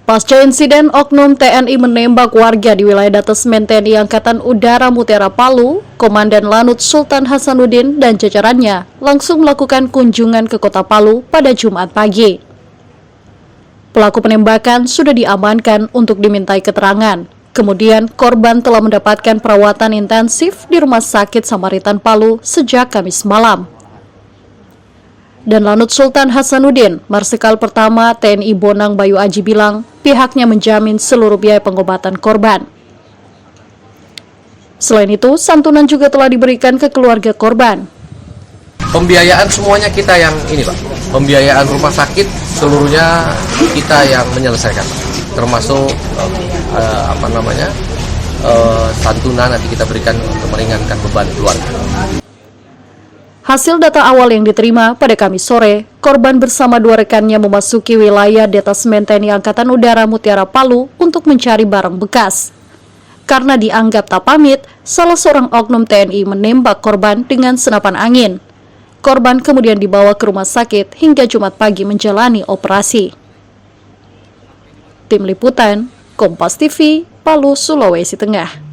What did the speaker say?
Pasca insiden oknum TNI menembak warga di wilayah Detasmen TNI Angkatan Udara Mutiara Palu, Komandan Lanut Sultan Hasanuddin dan jajarannya langsung melakukan kunjungan ke kota Palu pada Jumat pagi. Pelaku penembakan sudah diamankan untuk dimintai keterangan. Kemudian korban telah mendapatkan perawatan intensif di Rumah Sakit Samaritan Palu sejak Kamis malam. Dan Lanut Sultan Hasanuddin, Marsikal Pertama TNI Bonang Bayu Aji bilang, pihaknya menjamin seluruh biaya pengobatan korban. Selain itu, santunan juga telah diberikan ke keluarga korban. Pembiayaan semuanya kita yang ini, Pak. Pembiayaan rumah sakit seluruhnya kita yang menyelesaikan, termasuk santunan nanti kita berikan untuk meringankan beban keluarga. Hasil data awal yang diterima pada Kamis sore, korban bersama dua rekannya memasuki wilayah Detasmen TNI Angkatan Udara Mutiara Palu untuk mencari barang bekas. Karena dianggap tak pamit, salah seorang oknum TNI menembak korban dengan senapan angin. Korban kemudian dibawa ke rumah sakit hingga Jumat pagi menjalani operasi. Tim Liputan, Kompas TV, Palu, Sulawesi Tengah.